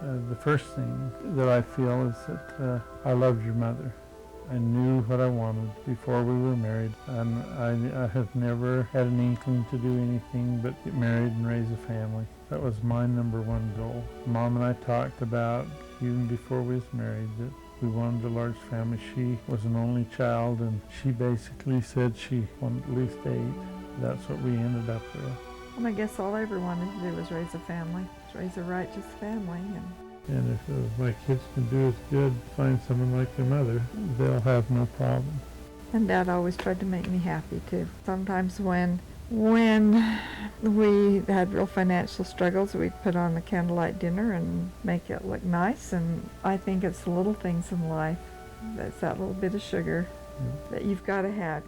The first thing that I feel is that I loved your mother. I knew what I wanted before we were married, and I have never had an inkling to do anything but get married and raise a family. That was my number one goal. Mom and I talked about, even before we was married, that we wanted a large family. She was an only child, and she basically said she wanted at least 8. That's what we ended up with. And I guess all I ever wanted to do was raise a family, raise a righteous family. And if my kids can do as good, find someone like their mother, they'll have no problem. And Dad always tried to make me happy too. Sometimes when we had real financial struggles, we'd put on a candlelight dinner and make it look nice. And I think it's the little things in life. That's that little bit of sugar that you've got to have.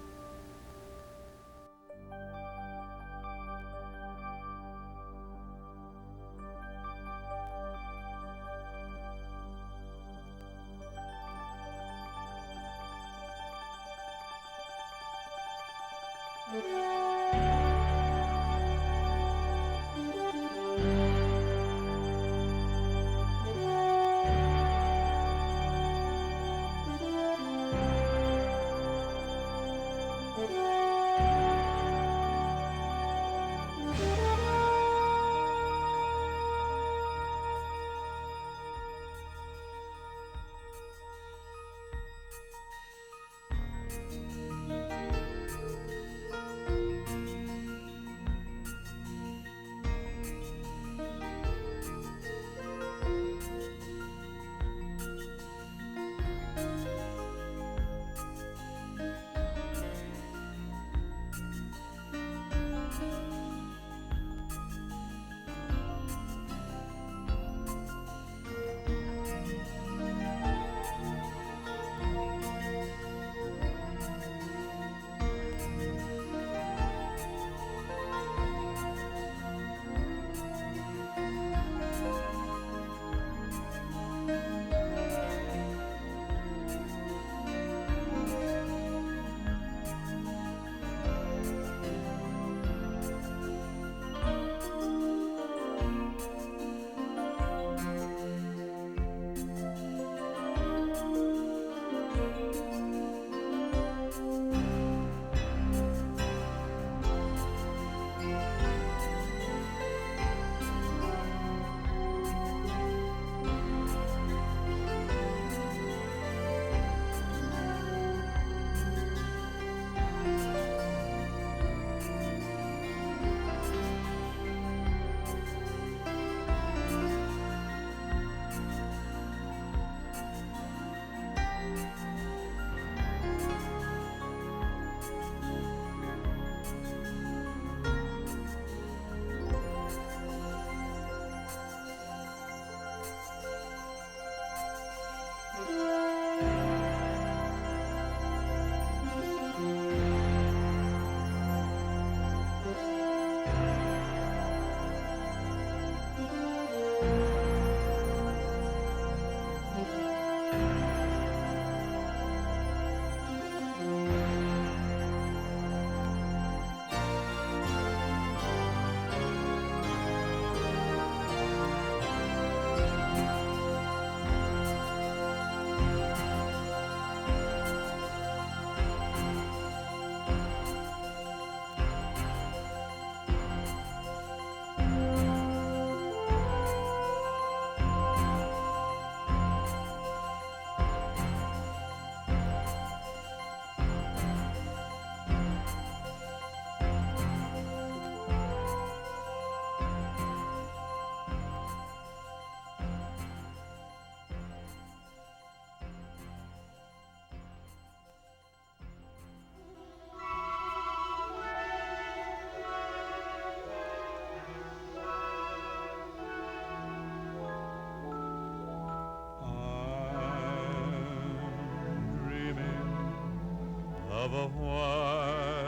Of a white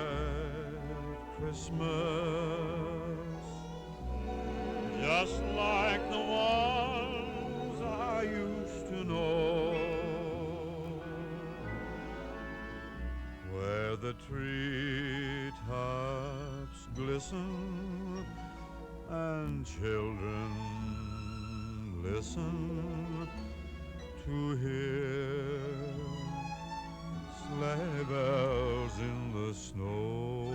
Christmas, just like the ones I used to know, where the treetops glisten and children listen to hear sleigh bells in the snow.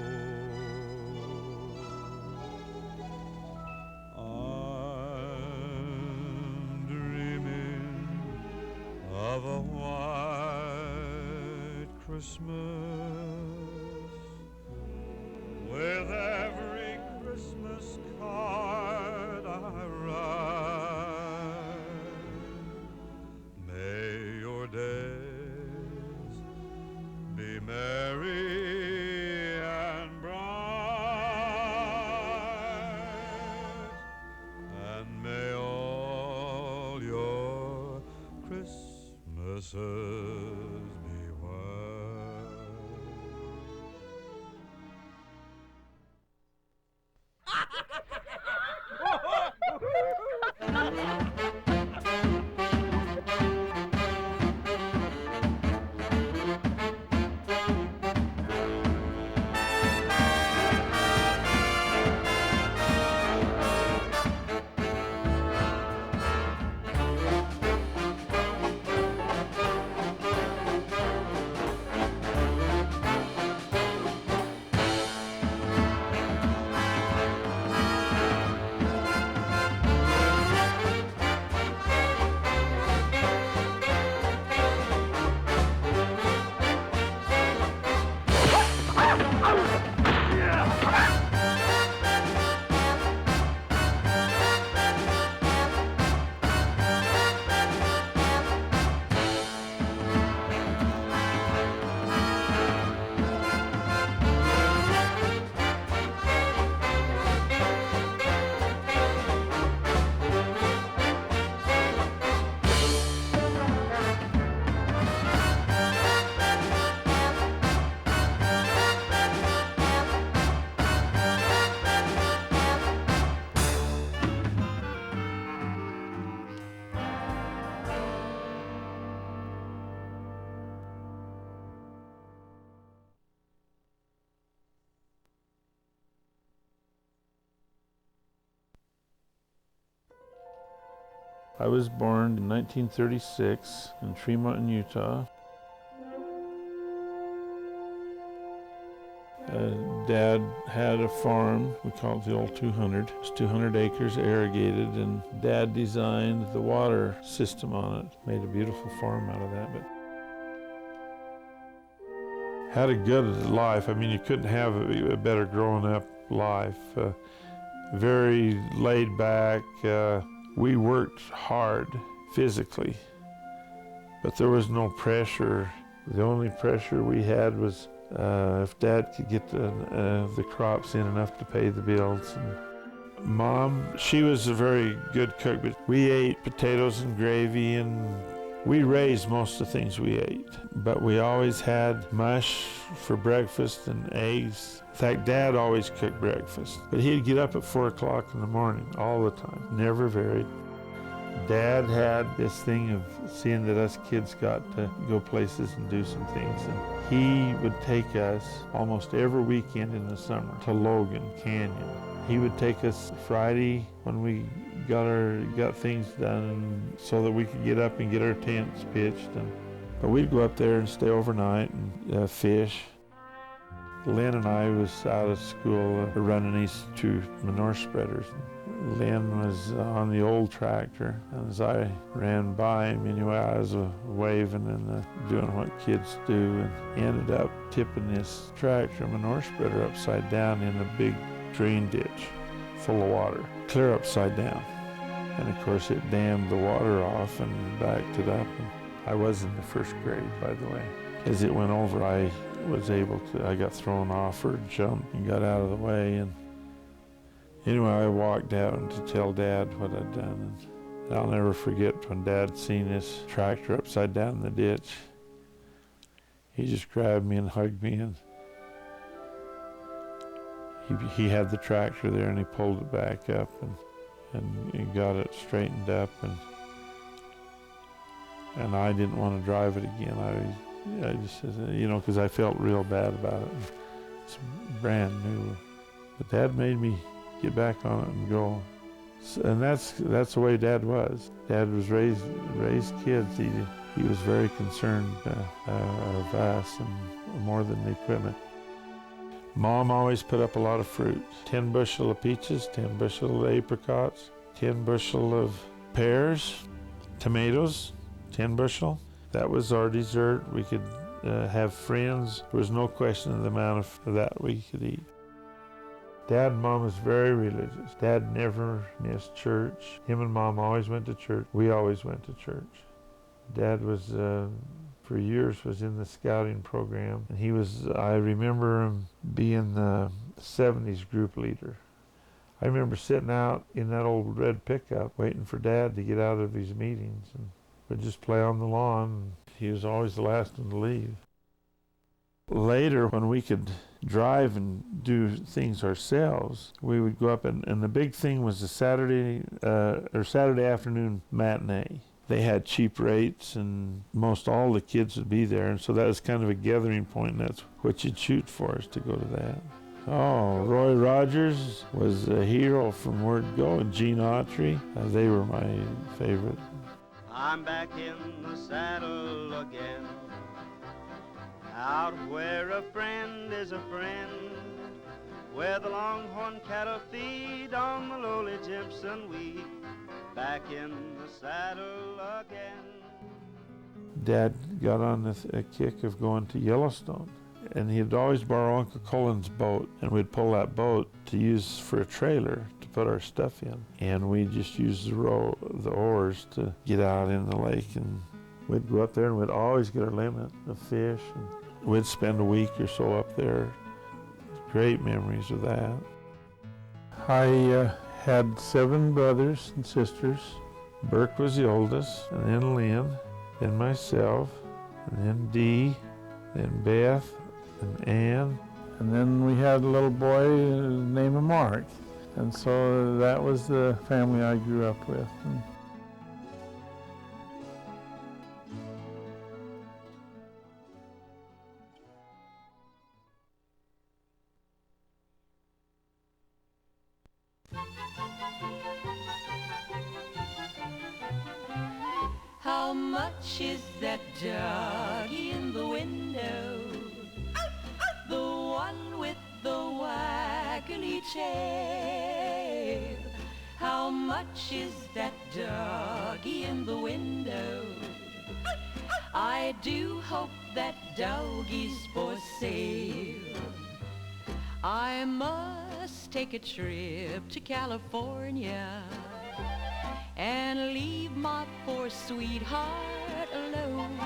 I'm dreaming of a white Christmas, with every Christmas card I write. May your days be merry and bright, and may all your Christmases be white. I was born in 1936 in Tremont, Utah. Dad had a farm, we call it the old 200. It was 200 acres irrigated, and Dad designed the water system on it. Made a beautiful farm out of that. But had a good life. I mean, you couldn't have a better growing up life. Very laid back. We worked hard physically, but there was no pressure. The only pressure we had was if Dad could get the crops in enough to pay the bills. And Mom, she was a very good cook, but we ate potatoes and gravy, and we raised most of the things we ate. But we always had mush for breakfast and eggs. In fact, Dad always cooked breakfast, but he'd get up at 4 o'clock in the morning all the time, never varied. Dad had this thing of seeing that us kids got to go places and do some things, and he would take us almost every weekend in the summer to Logan Canyon. He would take us Friday when we got things done so that we could get up and get our tents pitched, but we'd go up there and stay overnight and fish. Lynn and I was out of school running these two manure spreaders. Lynn was on the old tractor, and as I ran by him, anyway, I was waving and doing what kids do, and ended up tipping this tractor manure spreader upside down in a big drain ditch full of water, clear upside down. And of course it dammed the water off and backed it up. And I was in the first grade, by the way. As it went over, I got thrown off or jumped and got out of the way. And anyway, I walked out to tell Dad what I'd done. And I'll never forget when Dad seen this tractor upside down in the ditch. He just grabbed me and hugged me, and he had the tractor there, and he pulled it back up and got it straightened up, and I didn't want to drive it again. I just said, because I felt real bad about it. It's brand new. But Dad made me get back on it and go. And that's the way Dad was. Dad was raised kids. He was very concerned of us and more than the equipment. Mom always put up a lot of fruit. 10 bushel of peaches, 10 bushel of apricots, 10 bushel of pears, tomatoes, 10 bushel. That was our dessert. We could have friends. There was no question of the amount of that we could eat. Dad and Mom was very religious. Dad never missed church. Him and Mom always went to church. We always went to church. Dad was, for years, was in the scouting program. And I remember him being the 70s group leader. I remember sitting out in that old red pickup waiting for Dad to get out of his meetings. And we'd just play on the lawn. He was always the last one to leave. Later, when we could drive and do things ourselves, we would go up, and the big thing was the Saturday afternoon matinee. They had cheap rates, and most all the kids would be there, and so that was kind of a gathering point, and that's what you'd shoot for, is to go to that. Oh, Roy Rogers was a hero from word go, and Gene Autry, they were my favorite. I'm back in the saddle again, out where a friend is a friend, where the longhorn cattle feed on the lowly Jimson wheat, back in the saddle again. Dad got on a kick of going to Yellowstone, and he'd always borrow Uncle Colin's boat, and we'd pull that boat to use for a trailer to put our stuff in, and we'd just use the oars to get out in the lake, and we'd go up there and we'd always get our limit of fish, and we'd spend a week or so up there. Great memories of that. I had 7 brothers and sisters. Burke was the oldest, and then Lynn, then myself, and then Dee, then Beth, and Ann. And then we had a little boy named Mark. And so that was the family I grew up with. How much is that doggy in the window? The one with the waggly tail. How much is that doggy in the window? I do hope that doggy's for sale. I must take a trip to California and leave my poor sweetheart alone.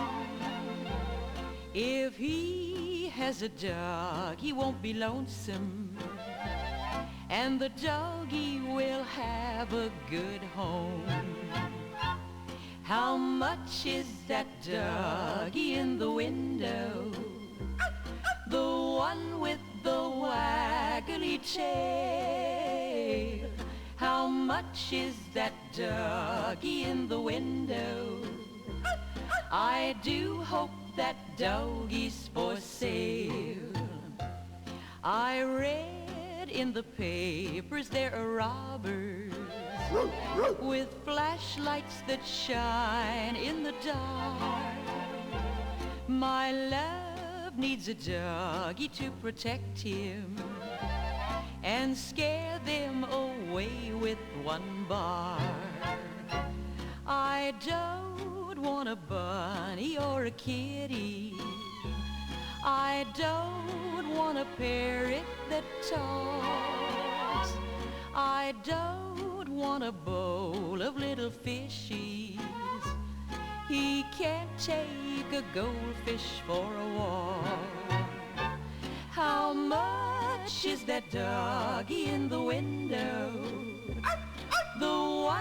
If he has a dog, he won't be lonesome, and the doggy will have a good home. How much is that doggy in the window? The one with the waggly tail. How much is that doggy in the window? I do hope that doggy's for sale. I read in the papers there are robbers with flashlights that shine in the dark. My love needs a doggy to protect him and scare them away with one bark. I don't want a bunny or a kitty. I don't want a parrot that talks. I don't want a bowl of little fishies. He can't take a goldfish for a walk. How much is that doggy in the window? The one